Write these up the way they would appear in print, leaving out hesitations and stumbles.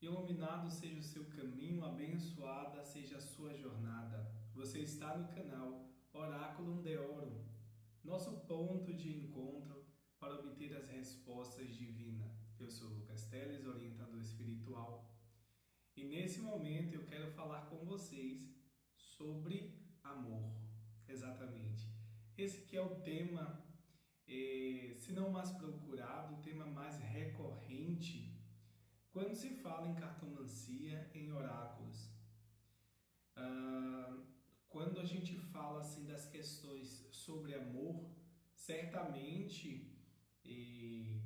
Iluminado seja o seu caminho, abençoada seja a sua jornada. Você está no canal Oráculo de Ouro, nosso ponto de encontro para obter as respostas divinas. Eu sou Lucas Teles, orientador espiritual, e nesse momento eu quero falar com vocês sobre amor. Exatamente. Esse que é o tema, se não mais procurado, o tema mais recorrente quando se fala em cartomancia, em oráculos. Quando a gente fala assim das questões sobre amor, certamente,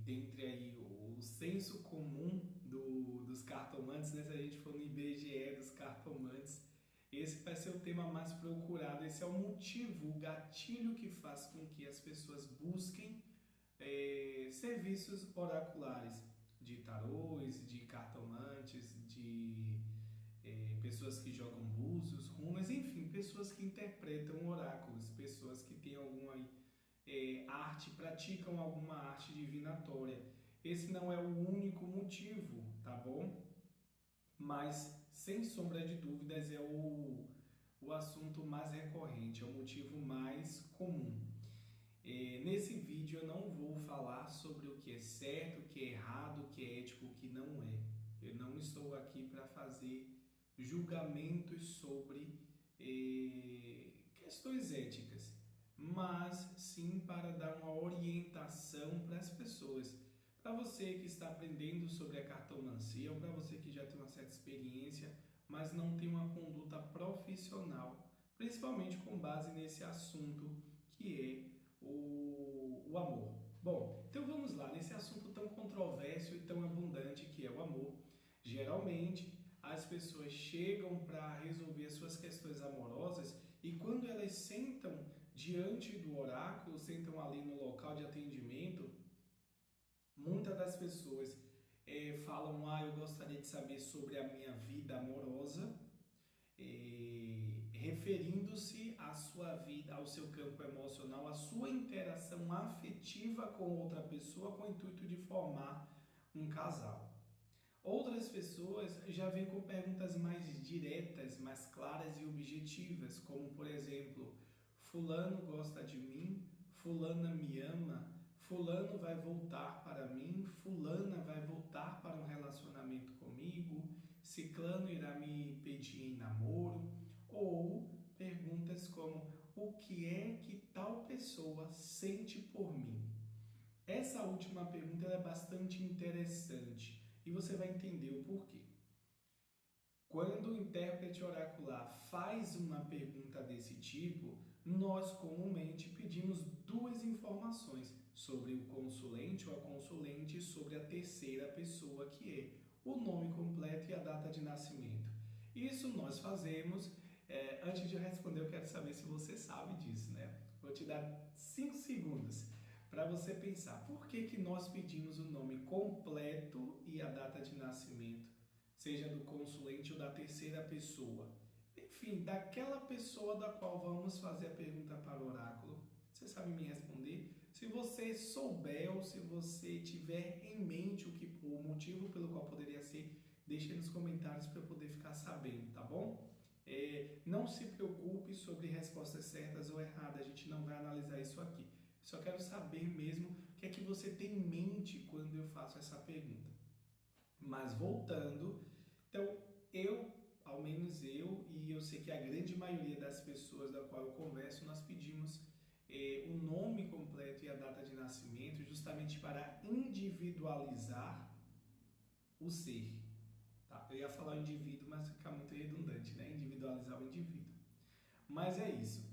dentre aí o senso comum dos cartomantes, né? Se a gente for no IBGE dos cartomantes, esse vai ser o tema mais procurado. Esse é o motivo, o gatilho que faz com que as pessoas busquem serviços oraculares, de tarôs, de cartomantes, de pessoas que jogam búzios, runas, enfim, pessoas que interpretam oráculos, pessoas que têm alguma arte, praticam alguma arte divinatória. Esse não é o único motivo, tá bom? Mas, sem sombra de dúvidas, é o assunto mais recorrente, é o motivo mais comum. Nesse vídeo eu não vou falar sobre o que é certo, o que é errado, o que é ético, o que não é. Eu não estou aqui para fazer julgamentos sobre questões éticas, mas sim para dar uma orientação para as pessoas. Para você que está aprendendo sobre a cartomancia ou para você que já tem uma certa experiência, mas não tem uma conduta profissional, principalmente com base nesse assunto que é o amor. Bom, então vamos lá, nesse assunto tão controverso e tão abundante que é o amor. Geralmente as pessoas chegam para resolver as suas questões amorosas e quando elas sentam diante do oráculo, sentam ali no local de atendimento, muitas das pessoas falam: eu gostaria de saber sobre a minha vida amorosa, referindo-se à sua vida, ao seu campo emocional, à sua interação afetiva com outra pessoa com o intuito de formar um casal. Outras pessoas já vêm com perguntas mais diretas, mais claras e objetivas, como por exemplo: fulano gosta de mim, fulana me ama, fulano vai voltar para mim, fulana vai voltar para um relacionamento comigo, ciclano irá me pedir em namoro, ou perguntas como: o que é que tal pessoa sente por mim? Essa última pergunta é bastante interessante e você vai entender o porquê. Quando o intérprete oracular faz uma pergunta desse tipo, nós comumente pedimos duas informações sobre o consulente ou a consulente e sobre a terceira pessoa, que é o nome completo e a data de nascimento. Isso nós fazemos. Antes de responder, eu quero saber se você sabe disso, né? Vou te dar 5 segundos para você pensar por que nós pedimos o nome completo e a data de nascimento, seja do consulente ou da terceira pessoa. Enfim, daquela pessoa da qual vamos fazer a pergunta para o oráculo. Você sabe me responder? Se você souber ou se você tiver em mente o motivo pelo qual poderia ser, deixe nos comentários para eu poder ficar sabendo, tá bom? Não se preocupe sobre respostas certas ou erradas, a gente não vai analisar isso aqui. Só quero saber mesmo o que é que você tem em mente quando eu faço essa pergunta. Mas voltando, então ao menos eu, e eu sei que a grande maioria das pessoas da qual eu converso, nós pedimos o nome completo e a data de nascimento justamente para individualizar o ser. Tá? Eu ia falar o indivíduo, mas fica muito redundante, né? Individualizar o indivíduo. Mas é isso.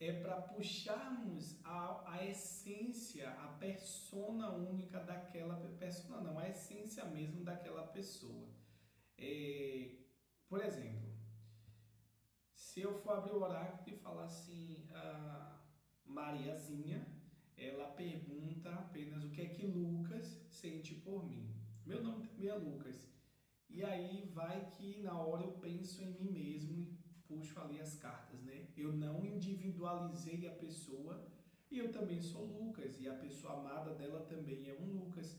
É para puxarmos a essência, a persona única daquela persona, não, a essência mesmo daquela pessoa. Por exemplo, se eu for abrir o oráculo e falar assim, a Mariazinha, ela pergunta apenas o que é que Lucas sente por mim. Meu nome também é Lucas. E aí vai que na hora eu penso em mim mesmo e puxo ali as cartas, né? Eu não individualizei a pessoa e eu também sou Lucas e a pessoa amada dela também é um Lucas.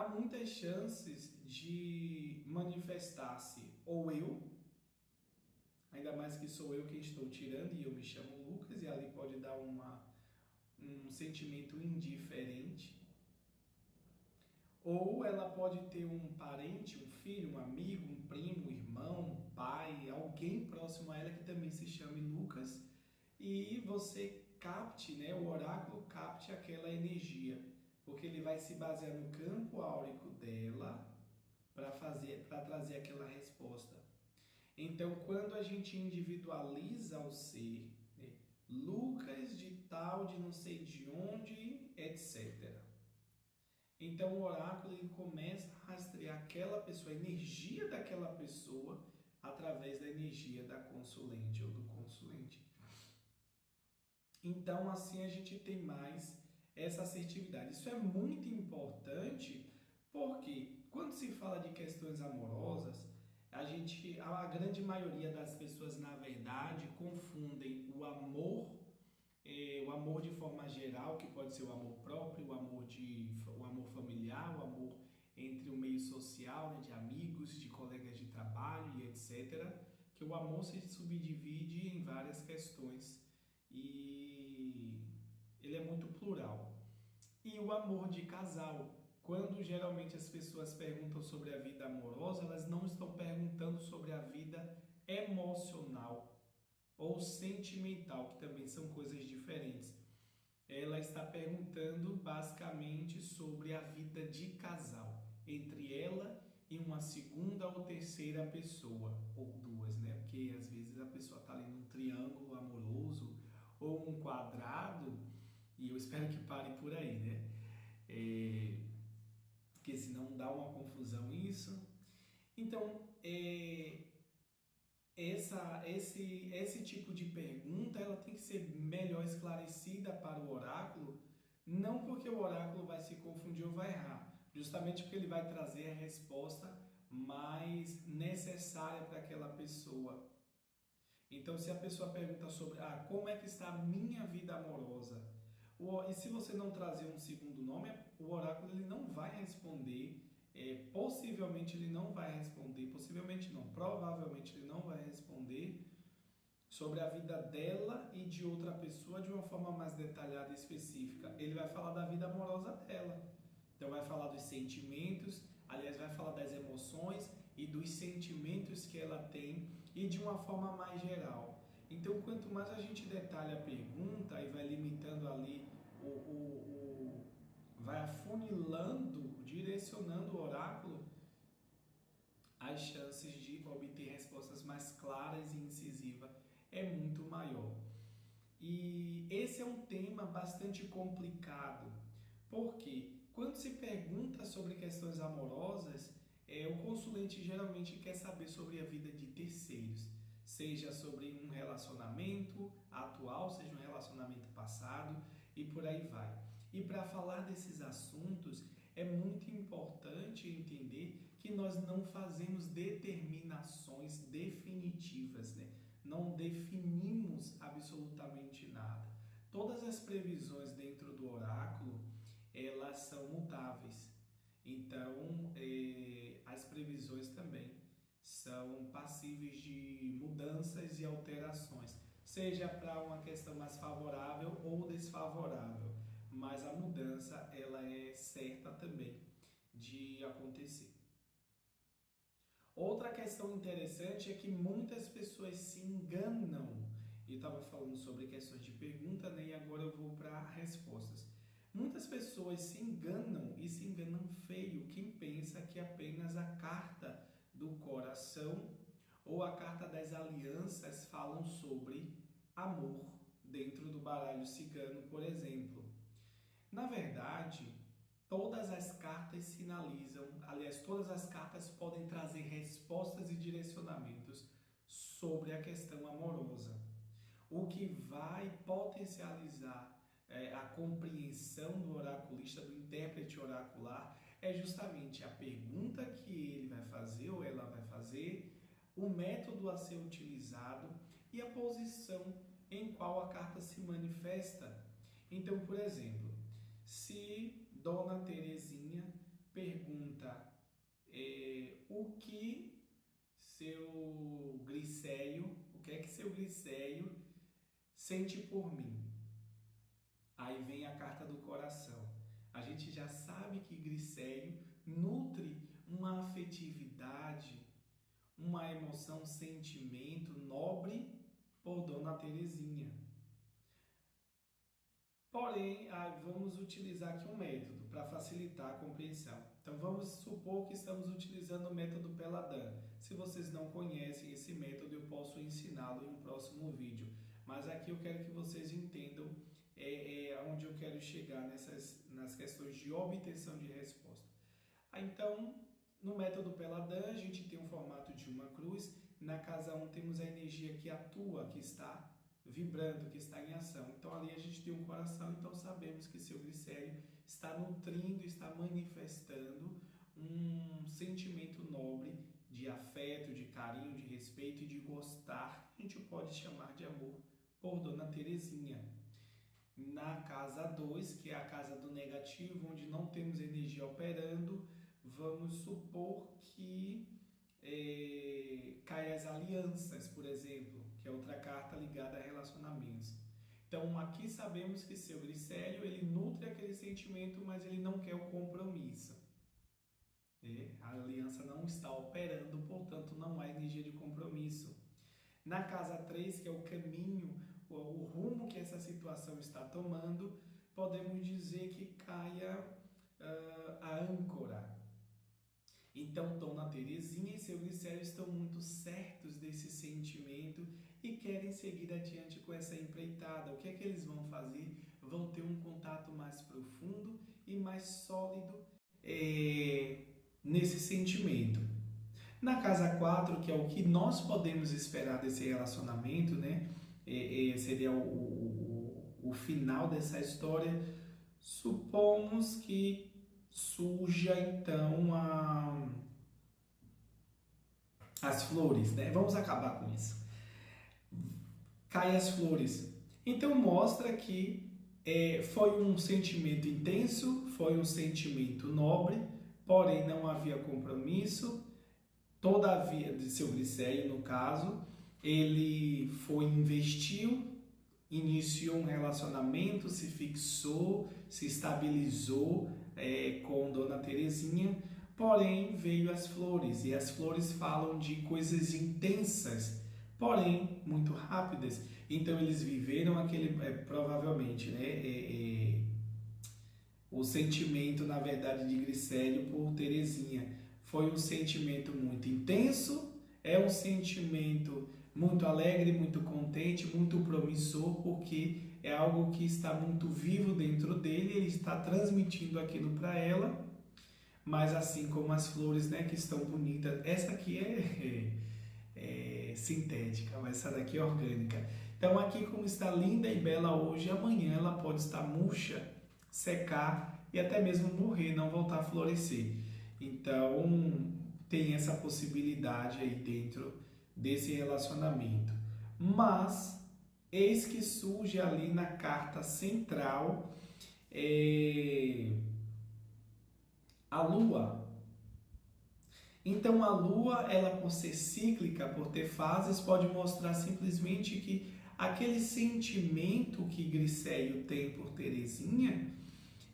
há muitas chances de manifestar-se ou eu, ainda mais que sou eu quem estou tirando e eu me chamo Lucas, e ali pode dar um sentimento indiferente, ou ela pode ter um parente, um filho, um amigo, um primo, um irmão, um pai, alguém próximo a ela que também se chame Lucas, e você capte, né, o oráculo capte aquela energia, porque ele vai se basear no campo áurico dela para trazer aquela resposta. Então, quando a gente individualiza o ser, né, Lucas de tal, de não sei de onde, etc. Então, o oráculo ele começa a rastrear aquela pessoa, a energia daquela pessoa, através da energia da consulente ou do consulente. Então, assim a gente tem mais essa assertividade. Isso é muito importante porque quando se fala de questões amorosas, a grande maioria das pessoas, na verdade, confundem o amor de forma geral, que pode ser o amor próprio, o amor familiar, o amor entre o meio social, né, de amigos, de colegas de trabalho e etc. Que o amor se subdivide em várias questões e ele é muito plural. E o amor de casal. Quando geralmente as pessoas perguntam sobre a vida amorosa, elas não estão perguntando sobre a vida emocional ou sentimental, que também são coisas diferentes. Ela está perguntando basicamente sobre a vida de casal, entre ela e uma segunda ou terceira pessoa, ou duas, né? Porque às vezes a pessoa está ali num triângulo amoroso ou um quadrado, e eu espero que pare por aí, né? Porque senão dá uma confusão isso. Então, esse tipo de pergunta ela tem que ser melhor esclarecida para o oráculo, não porque o oráculo vai se confundir ou vai errar, justamente porque ele vai trazer a resposta mais necessária para aquela pessoa. Então, se a pessoa pergunta sobre como é que está a minha vida amorosa, e se você não trazer um segundo nome, o oráculo ele não vai responder, possivelmente ele não vai responder, possivelmente não, provavelmente ele não vai responder sobre a vida dela e de outra pessoa de uma forma mais detalhada e específica. Ele vai falar da vida amorosa dela. Então vai falar dos sentimentos, aliás, vai falar das emoções e dos sentimentos que ela tem e de uma forma mais geral. Então, quanto mais a gente detalha a pergunta e vai limitando ali, vai afunilando, direcionando o oráculo, as chances de obter respostas mais claras e incisivas é muito maior. E esse é um tema bastante complicado, porque quando se pergunta sobre questões amorosas, o consulente geralmente quer saber sobre a vida de terceiros, seja sobre um relacionamento atual, seja um relacionamento passado e por aí vai. E para falar desses assuntos, é muito importante entender que nós não fazemos determinações definitivas, né? Não definimos absolutamente nada. Todas as previsões dentro do oráculo, elas são mutáveis. Então, as previsões também são passíveis de mudanças e alterações, seja para uma questão mais favorável ou desfavorável, mas a mudança ela é certa também de acontecer. Outra questão interessante é que muitas pessoas se enganam. Eu estava falando sobre questões de pergunta, né? E agora eu vou para respostas. Muitas pessoas se enganam e se enganam feio. Quem pensa que apenas a carta do coração ou a carta das alianças falam sobre amor dentro do baralho cigano, por exemplo. Na verdade, todas as cartas sinalizam, aliás, todas as cartas podem trazer respostas e direcionamentos sobre a questão amorosa. O que vai potencializar a compreensão do oraculista, do intérprete oracular, é justamente a pergunta que ele vai fazer ou ela vai fazer, o método a ser utilizado e a posição em qual a carta se manifesta. Então, por exemplo, se Dona Terezinha pergunta o que seu Glicério, o que é que seu Glicério sente por mim? Aí vem a carta do coração. A gente já sabe que Glicério nutre uma afetividade, uma emoção, um sentimento nobre por Dona Terezinha. Porém, vamos utilizar aqui um método para facilitar a compreensão. Então, vamos supor que estamos utilizando o método Peladan. Se vocês não conhecem esse método, eu posso ensiná-lo em um próximo vídeo. Mas aqui eu quero que vocês entendam onde eu quero chegar nas questões de obtenção de resposta. Então, no método Peladan, a gente tem um formato de uma cruz. Na casa 1 temos a energia que atua, que está vibrando, que está em ação. Então, ali a gente tem um coração, então sabemos que seu Glicério está nutrindo, está manifestando um sentimento nobre de afeto, de carinho, de respeito e de gostar, a gente pode chamar de amor, por Dona Terezinha. Na casa 2, que é a casa do negativo, onde não temos energia operando, vamos supor que caia as alianças, por exemplo, que é outra carta ligada a relacionamentos. Então, aqui sabemos que seu Glicério, ele nutre aquele sentimento, mas ele não quer o compromisso. A aliança não está operando, portanto, não há energia de compromisso. Na casa 3, que é o caminho, o rumo que essa situação está tomando, podemos dizer que caia a âncora. Então, Dona Terezinha e seu Glicério estão muito certos desse sentimento e querem seguir adiante com essa empreitada. O que é que eles vão fazer? Vão ter um contato mais profundo e mais sólido nesse sentimento. Na casa 4, que é o que nós podemos esperar desse relacionamento, né? Seria o final dessa história. Supomos que surja então as flores, né? Vamos acabar com isso. Cai as flores. Então mostra que foi um sentimento intenso, foi um sentimento nobre, porém não havia compromisso. Todavia, de seu Glicério, no caso, ele investiu, iniciou um relacionamento, se fixou, se estabilizou com Dona Terezinha, porém veio as flores, e as flores falam de coisas intensas, porém muito rápidas. Então eles viveram aquele, provavelmente, né, o sentimento, na verdade, de Glicério por Terezinha. Foi um sentimento muito intenso, é um sentimento muito alegre, muito contente, muito promissor, porque é algo que está muito vivo dentro dele, ele está transmitindo aquilo para ela, mas assim como as flores, né, que estão bonitas, essa aqui é sintética, mas essa daqui é orgânica. Então aqui como está linda e bela hoje, amanhã ela pode estar murcha, secar e até mesmo morrer, não voltar a florescer. Então tem essa possibilidade aí dentro desse relacionamento. Mas eis que surge ali na carta central a Lua. Então a Lua, ela por ser cíclica, por ter fases, pode mostrar simplesmente que aquele sentimento que Glicério tem por Terezinha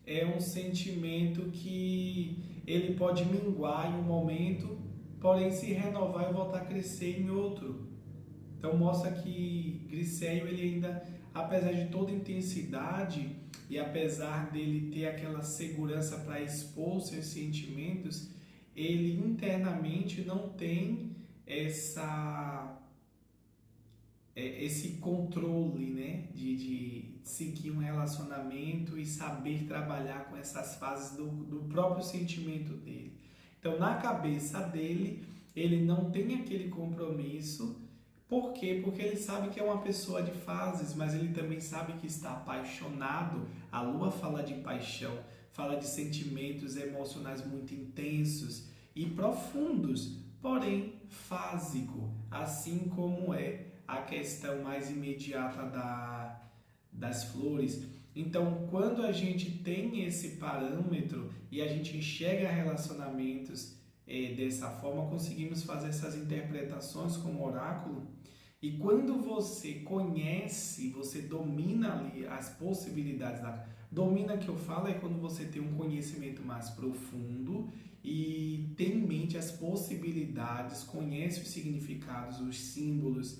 é um sentimento que ele pode minguar em um momento, porém se renovar e voltar a crescer em outro. Então mostra que Glicério, ele ainda, apesar de toda intensidade e apesar dele ter aquela segurança para expor seus sentimentos, ele internamente não tem esse controle, né, de seguir um relacionamento e saber trabalhar com essas fases do próprio sentimento dele. Então, na cabeça dele, ele não tem aquele compromisso. Por quê? Porque ele sabe que é uma pessoa de fases, mas ele também sabe que está apaixonado. A Lua fala de paixão, fala de sentimentos emocionais muito intensos e profundos, porém fásico, assim como é a questão mais imediata das flores. Então, quando a gente tem esse parâmetro e a gente enxerga relacionamentos dessa forma, conseguimos fazer essas interpretações como oráculo. E quando você conhece, você domina ali as possibilidades domina que eu falo é quando você tem um conhecimento mais profundo e tem em mente as possibilidades, conhece os significados, os símbolos,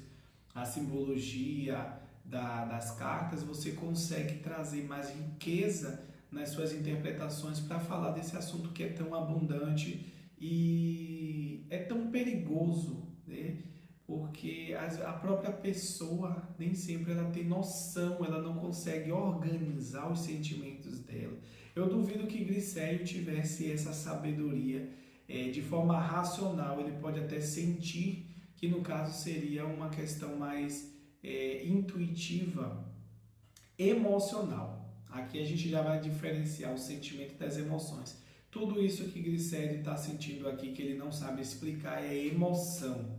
a simbologia das cartas, você consegue trazer mais riqueza nas suas interpretações para falar desse assunto que é tão abundante e é tão perigoso, né? Porque a própria pessoa nem sempre ela tem noção, ela não consegue organizar os sentimentos dela. Eu duvido que Grisélio tivesse essa sabedoria de forma racional, ele pode até sentir que no caso seria uma questão mais intuitiva, emocional. Aqui a gente já vai diferenciar o sentimento das emoções. Tudo isso que Grisélio está sentindo aqui, que ele não sabe explicar, é emoção.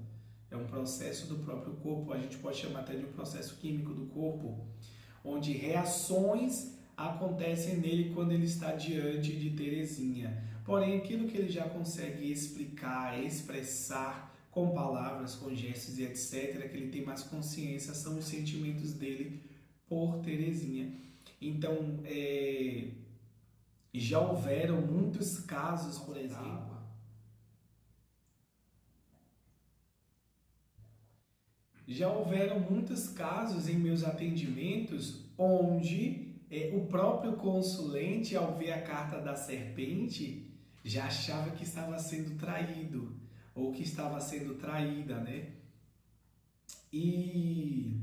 É um processo do próprio corpo, a gente pode chamar até de um processo químico do corpo, onde reações acontecem nele quando ele está diante de Terezinha. Porém, aquilo que ele já consegue explicar, expressar com palavras, com gestos e etc., que ele tem mais consciência, são os sentimentos dele por Terezinha. Então, já houveram muitos casos, por exemplo, em meus atendimentos onde o próprio consulente, ao ver a carta da serpente, já achava que estava sendo traído ou que estava sendo traída, né? E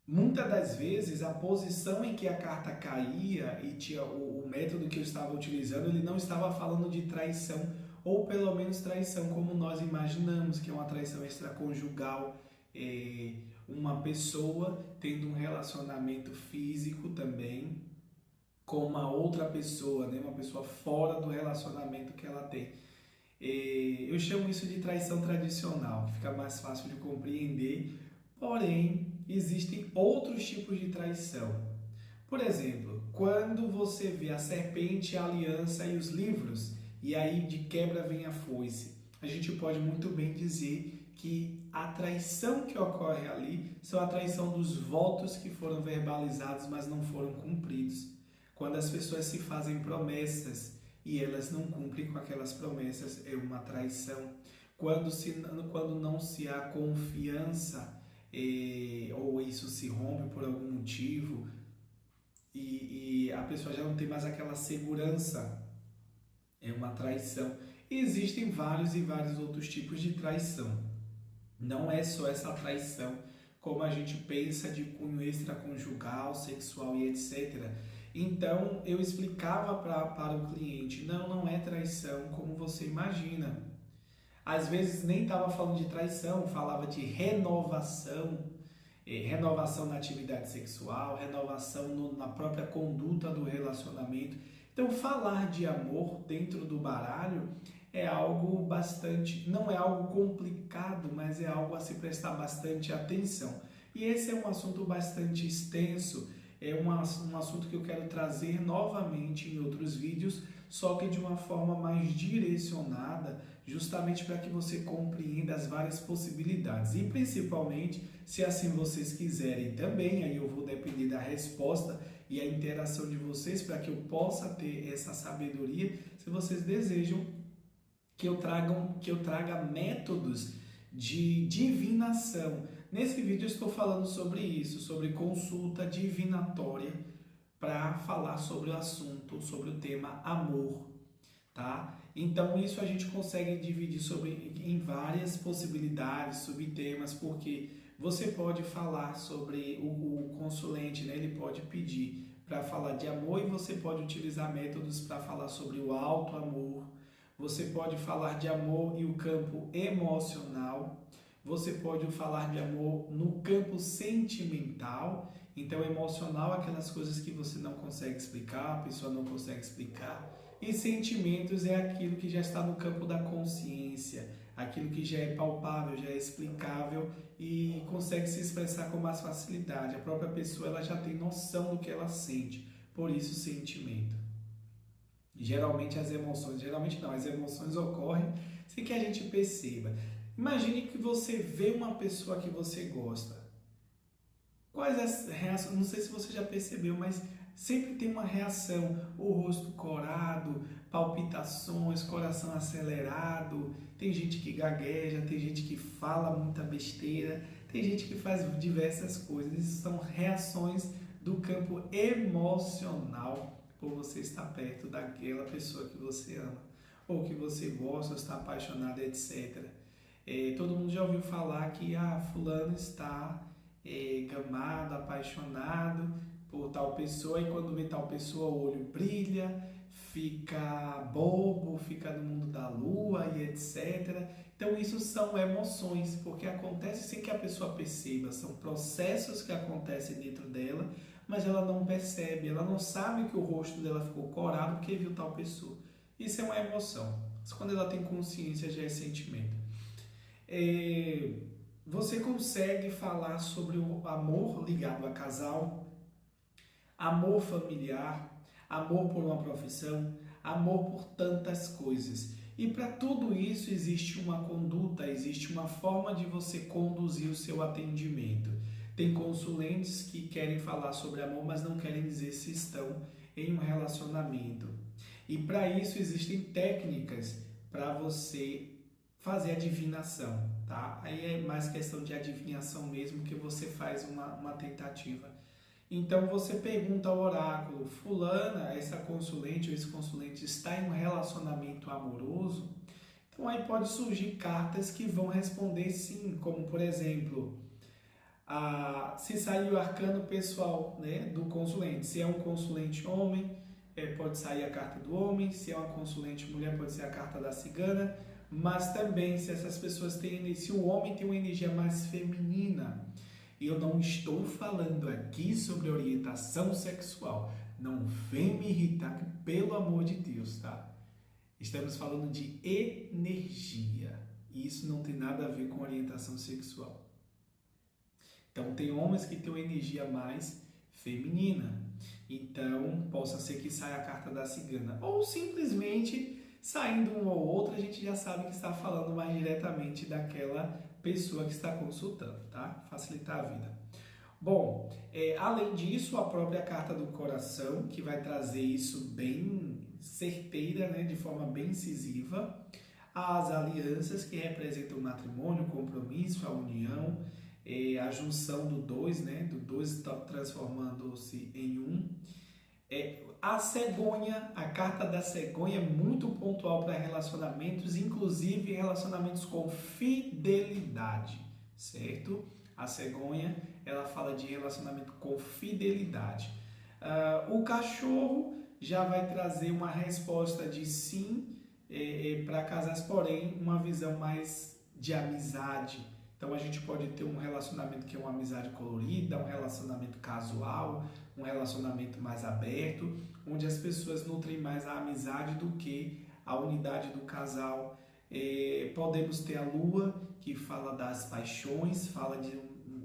muitas das vezes a posição em que a carta caía e tinha o método que eu estava utilizando, ele não estava falando de traição, ou pelo menos traição como nós imaginamos, que é uma traição extraconjugal, uma pessoa tendo um relacionamento físico também com uma outra pessoa, né? Uma pessoa fora do relacionamento que ela tem. Eu chamo isso de traição tradicional, que fica mais fácil de compreender, porém existem outros tipos de traição. Por exemplo, quando você vê a serpente, a aliança e os livros, e aí de quebra vem a foice, a gente pode muito bem dizer que a traição que ocorre ali são a traição dos votos que foram verbalizados, mas não foram cumpridos. Quando as pessoas se fazem promessas e elas não cumprem com aquelas promessas, é uma traição. Quando não se há confiança, ou isso se rompe por algum motivo, e a pessoa já não tem mais aquela segurança, é uma traição. E existem vários e vários outros tipos de traição. Não é só essa traição como a gente pensa de cunho extraconjugal, sexual e etc. Então eu explicava para o cliente, não é traição como você imagina. Às vezes nem estava falando de traição, falava de renovação, renovação na atividade sexual, renovação na própria conduta do relacionamento. Então falar de amor dentro do baralho é algo bastante, não é algo complicado, mas é algo a se prestar bastante atenção. E esse é um assunto bastante extenso, é um assunto que eu quero trazer novamente em outros vídeos, só que de uma forma mais direcionada, justamente para que você compreenda as várias possibilidades. E principalmente, se assim vocês quiserem também, aí eu vou depender da resposta e a interação de vocês para que eu possa ter essa sabedoria, se vocês desejam que eu traga métodos de divinação. Nesse vídeo eu estou falando sobre isso, sobre consulta divinatória, para falar sobre o assunto, sobre o tema amor, tá? Então isso a gente consegue dividir em várias possibilidades, subtemas, porque você pode falar sobre o consulente, né? Ele pode pedir para falar de amor e você pode utilizar métodos para falar sobre o alto amor. Você pode falar de amor e o campo emocional. Você pode falar de amor no campo sentimental. Então, emocional, aquelas coisas que você não consegue explicar, a pessoa não consegue explicar. E sentimentos é aquilo que já está no campo da consciência, aquilo que já é palpável, já é explicável e consegue se expressar com mais facilidade. A própria pessoa ela já tem noção do que ela sente, por isso sentimento. Geralmente as emoções ocorrem sem que a gente perceba. Imagine que você vê uma pessoa que você gosta. Quais as reações? Não sei se você já percebeu, mas sempre tem uma reação. O rosto corado, palpitações, coração acelerado. Tem gente que gagueja, tem gente que fala muita besteira, tem gente que faz diversas coisas. Isso são reações do campo emocional por você estar perto daquela pessoa que você ama, ou que você gosta, está apaixonado, etc. Todo mundo já ouviu falar que fulano está gamado, apaixonado por tal pessoa, e quando vê tal pessoa o olho brilha, fica bobo, fica no mundo da lua e etc. Então isso são emoções, porque acontece sem que a pessoa perceba, são processos que acontecem dentro dela, mas ela não percebe, ela não sabe que o rosto dela ficou corado porque viu tal pessoa. Isso é uma emoção, mas quando ela tem consciência já é sentimento. Você consegue falar sobre o amor ligado a casal, amor familiar, amor por uma profissão, amor por tantas coisas. E para tudo isso existe uma conduta, existe uma forma de você conduzir o seu atendimento. Tem consulentes que querem falar sobre amor, mas não querem dizer se estão em um relacionamento. E para isso existem técnicas para você fazer adivinação, tá? Aí é mais questão de adivinhação mesmo, que você faz uma tentativa. Então você pergunta ao oráculo: fulana, essa consulente ou esse consulente está em um relacionamento amoroso? Então aí pode surgir cartas que vão responder sim, como por exemplo, se sair o arcano pessoal, né, do consulente. Se é um consulente homem, pode sair a carta do homem. Se é uma consulente mulher, pode ser a carta da cigana. Mas também, se essas pessoas têm, se o homem tem uma energia mais feminina, eu não estou falando aqui sobre orientação sexual. Não vem me irritar, pelo amor de Deus, tá? Estamos falando de energia. E isso não tem nada a ver com orientação sexual. Então, tem homens que têm uma energia mais feminina. Então, possa ser que saia a carta da cigana. Ou simplesmente, saindo um ou outro, a gente já sabe que está falando mais diretamente daquela pessoa que está consultando, tá? Facilitar a vida. Bom, além disso, a própria carta do coração, que vai trazer isso bem certeira, né? De forma bem incisiva. As alianças, que representam o matrimônio, o compromisso, a união, a junção do dois, né? Do dois transformando-se em um. A cegonha, a carta da cegonha é muito pontual para relacionamentos, inclusive relacionamentos com fidelidade, certo? A cegonha, ela fala de relacionamento com fidelidade. O cachorro já vai trazer uma resposta de sim para casais, porém uma visão mais de amizade. Então a gente pode ter um relacionamento que é uma amizade colorida, um relacionamento casual, um relacionamento mais aberto, onde as pessoas nutrem mais a amizade do que a unidade do casal. Podemos ter a lua, que fala das paixões, fala de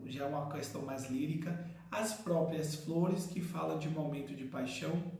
já uma questão mais lírica. As próprias flores, que fala de um momento de paixão.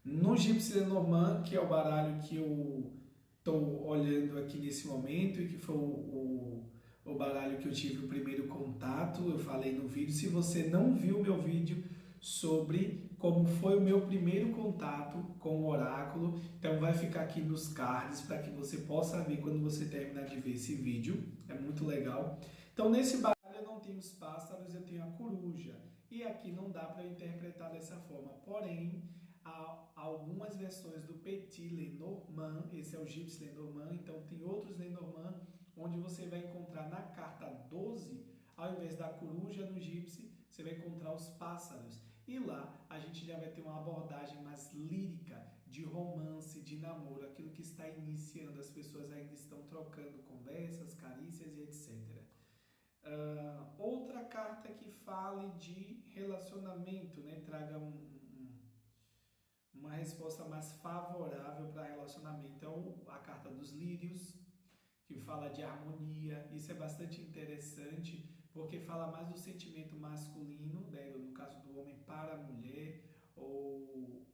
No Gypsy Lenormand, que é o baralho que eu estou olhando aqui nesse momento e que foi o baralho que eu tive o primeiro contato, eu falei no vídeo. Se você não viu o meu vídeo sobre como foi o meu primeiro contato com o oráculo, então vai ficar aqui nos cards para que você possa ver quando você terminar de ver esse vídeo. É muito legal. Então nesse baralho eu não tenho os pássaros, eu tenho a coruja. E aqui não dá para eu interpretar dessa forma, porém há algumas versões do Petit Lenormand, esse é o Gypsy Lenormand, então tem outros Lenormand, onde você vai encontrar na carta 12, ao invés da coruja no Gypsy, você vai encontrar os pássaros. E lá a gente já vai ter uma abordagem mais lírica, de romance, de namoro, aquilo que está iniciando, as pessoas ainda estão trocando conversas, carícias e etc. Outra carta que fale de relacionamento, né? Traga uma resposta mais favorável para relacionamento. É a carta dos lírios, que fala de harmonia. Isso é bastante interessante, porque fala mais do sentimento masculino, né, no caso do homem para a mulher, ou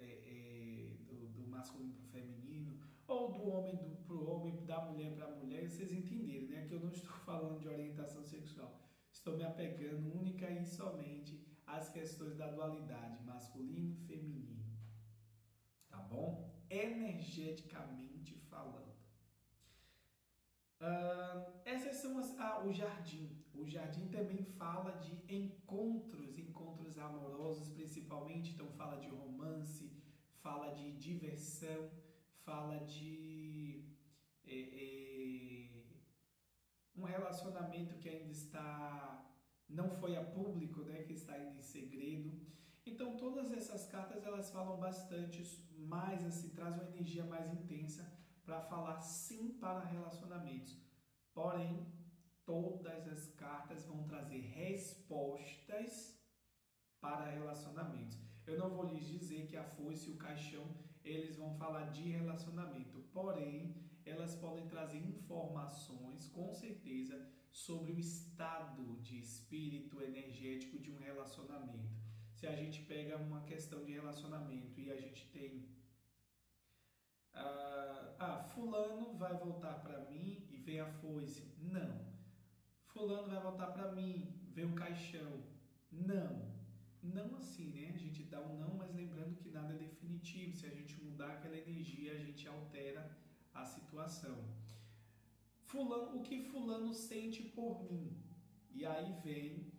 do masculino para o feminino, ou do homem para o homem, da mulher para a mulher, vocês entenderam, né? Que eu não estou falando de orientação sexual, estou me apegando única e somente às questões da dualidade masculino e feminino, tá bom? Energeticamente falando. Essas são o jardim. O jardim também fala de encontros amorosos principalmente, então fala de romance, fala de diversão, fala de um relacionamento que ainda não foi a público, né, que está ainda em segredo. Então todas essas cartas elas falam bastante mais assim, traz uma energia mais intensa para falar sim para relacionamentos. Porém, todas as cartas vão trazer respostas para relacionamentos. Eu não vou lhes dizer que a foice e o caixão, eles vão falar de relacionamento. Porém, elas podem trazer informações, com certeza, sobre o estado de espírito energético de um relacionamento. Se a gente pega uma questão de relacionamento e a gente tem fulano vai voltar para mim e vem a foice. Não. Fulano vai voltar para mim, vem o caixão. Não. Não assim, né? A gente dá um não, mas lembrando que nada é definitivo. Se a gente mudar aquela energia, a gente altera a situação. Fulano, o que fulano sente por mim? E aí vem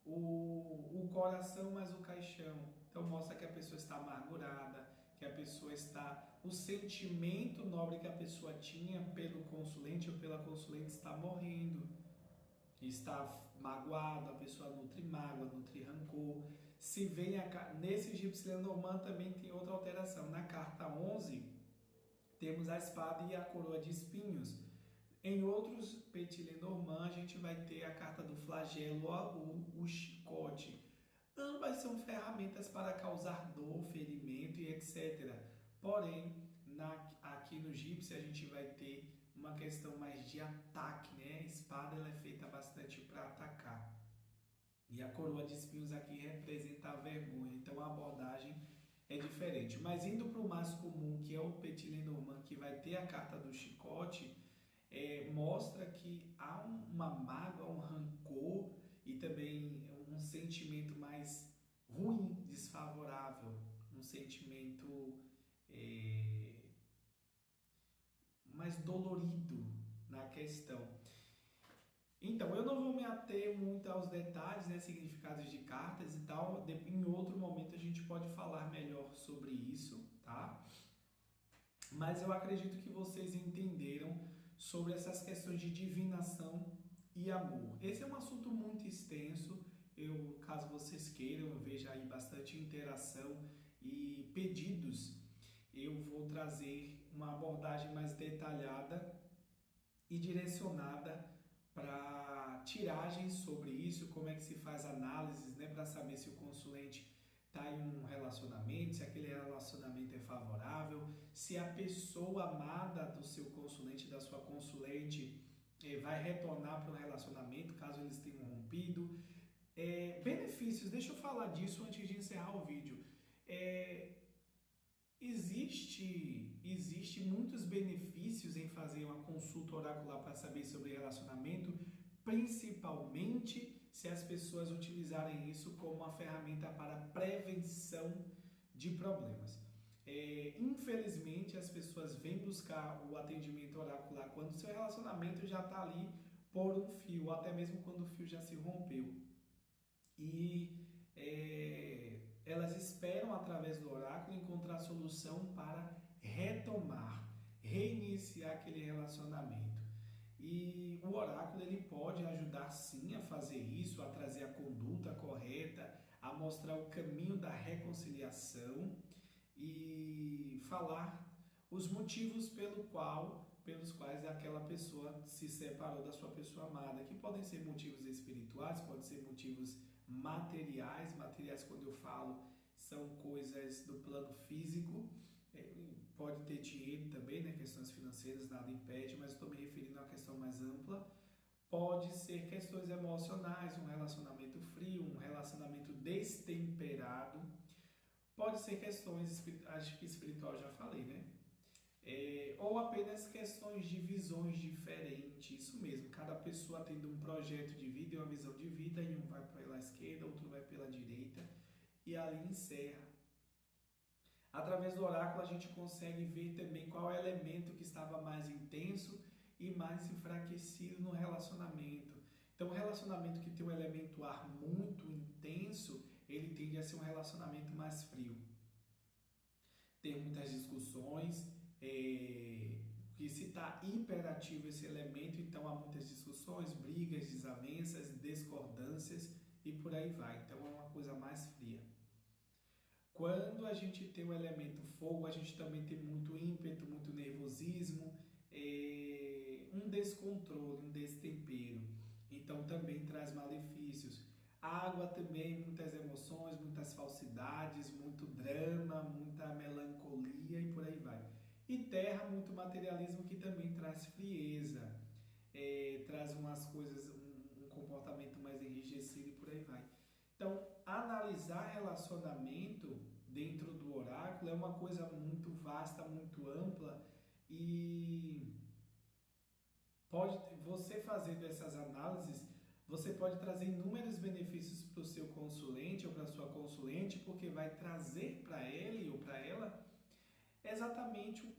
o coração mais o caixão. Então mostra que a pessoa está amargurada, que a pessoa está... O sentimento nobre que a pessoa tinha pelo consulente ou pela consulente está morrendo. Está magoado, a pessoa nutre mágoa, nutre rancor. Se vem nesse egípcio Lenormand também tem outra alteração. Na carta 11, temos a espada e a coroa de espinhos. Em outros Petit Lenormand, a gente vai ter a carta do flagelo ou o chicote. Ambas são ferramentas para causar dor, ferimento e etc. Porém, aqui no Gypsy a gente vai ter uma questão mais de ataque, né? A espada ela é feita bastante para atacar. E a coroa de espinhos aqui representa a vergonha. Então a abordagem é diferente. Mas indo para o mais comum, que é o Petit Lenormand, que vai ter a carta do chicote, mostra que há uma mágoa, um rancor e também um sentimento mais ruim, desfavorável, um sentimento mais dolorido na questão. Então, eu não vou me ater muito aos detalhes, né, significados de cartas e tal. Em outro momento a gente pode falar melhor sobre isso, tá? Mas eu acredito que vocês entenderam sobre essas questões de divinação e amor. Esse é um assunto muito extenso. Caso vocês queiram, eu vejo aí bastante interação e pedidos. Eu vou trazer uma abordagem mais detalhada e direcionada para tiragens sobre isso, como é que se faz análises, né, para saber se o consulente está em um relacionamento, se aquele relacionamento é favorável, se a pessoa amada do seu consulente, da sua consulente, vai retornar para o relacionamento, caso eles tenham rompido. Benefícios, deixa eu falar disso antes de encerrar o vídeo. Existe muitos benefícios em fazer uma consulta oracular para saber sobre relacionamento, principalmente se as pessoas utilizarem isso como uma ferramenta para prevenção de problemas. Infelizmente, as pessoas vêm buscar o atendimento oracular quando o seu relacionamento já está ali por um fio, até mesmo quando o fio já se rompeu. E elas esperam, através do oráculo, encontrar solução para retomar, reiniciar aquele relacionamento. E o oráculo ele pode ajudar sim a fazer isso, a trazer a conduta correta, a mostrar o caminho da reconciliação e falar os motivos pelos quais aquela pessoa se separou da sua pessoa amada, que podem ser motivos espirituais, podem ser motivos materiais. Materiais, quando eu falo, são coisas do plano físico, pode ter dinheiro também, né? Questões financeiras, nada impede, mas estou me referindo a uma questão mais ampla. Pode ser questões emocionais, um relacionamento frio, um relacionamento destemperado, Pode ser questões, acho que espiritual já falei, né? Ou apenas questões de visões diferentes, isso mesmo, cada pessoa tendo um projeto de vida e uma visão de vida, e um vai pela esquerda, outro vai pela direita, e ali encerra. Através do oráculo a gente consegue ver também qual é o elemento que estava mais intenso e mais enfraquecido no relacionamento. Então, um relacionamento que tem um elemento ar muito intenso, ele tende a ser um relacionamento mais frio. Tem muitas discussões, que se está hiperativo esse elemento, então há muitas discussões, brigas, desavenças, discordâncias e por aí vai. Então é uma coisa mais fria. Quando a gente tem o elemento fogo, a gente também tem muito ímpeto, muito nervosismo, um descontrole, um destempero. Então também traz malefícios. Água também, muitas emoções, muitas falsidades, muito drama, muita melancolia e por aí vai. E terra, muito materialismo que também traz frieza, traz umas coisas, um comportamento mais enrijecido e por aí vai. Então, analisar relacionamento dentro do oráculo é uma coisa muito vasta, muito ampla e você fazendo essas análises, você pode trazer inúmeros benefícios para o seu consulente ou para a sua consulente, porque vai trazer para ele ou para ela exatamente o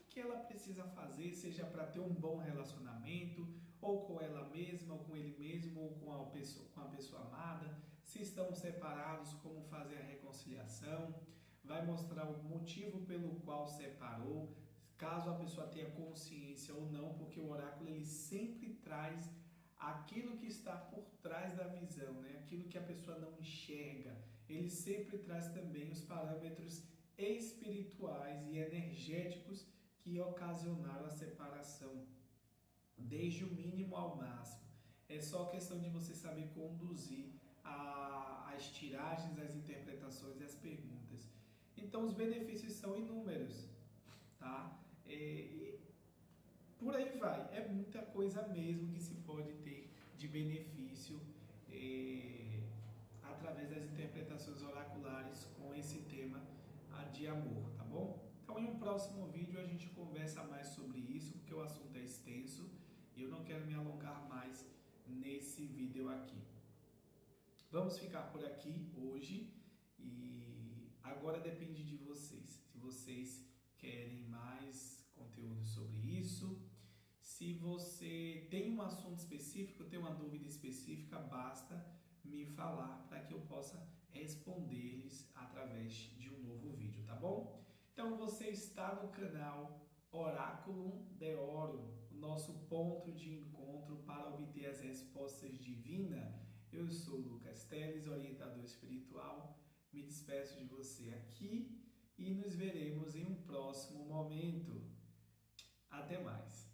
que ela precisa fazer, seja para ter um bom relacionamento, ou com ela mesma, ou com ele mesmo, ou com a pessoa amada, se estão separados, como fazer a reconciliação, vai mostrar o motivo pelo qual separou, caso a pessoa tenha consciência ou não, porque o oráculo ele sempre traz aquilo que está por trás da visão, né? Aquilo que a pessoa não enxerga. Ele sempre traz também os parâmetros espirituais e energéticos que ocasionaram a separação, desde o mínimo ao máximo. É só questão de você saber conduzir as tiragens, as interpretações e as perguntas. Então, os benefícios são inúmeros, tá? E por aí vai. É muita coisa mesmo que se pode ter de benefício através das interpretações oraculares com esse tema de amor, tá bom? Então, em um próximo vídeo a gente conversa mais sobre isso, porque o assunto é extenso e eu não quero me alongar mais nesse vídeo aqui. Vamos ficar por aqui hoje e agora depende de vocês. Se vocês querem mais conteúdo sobre isso, se você tem um assunto específico, tem uma dúvida específica, basta me falar para que eu possa responder-lhes através de um novo vídeo, tá bom? Então você está no canal Oráculo de Ouro, o nosso ponto de encontro para obter as respostas divinas. Eu sou Lucas Teles, orientador espiritual. Me despeço de você aqui e nos veremos em um próximo momento. Até mais!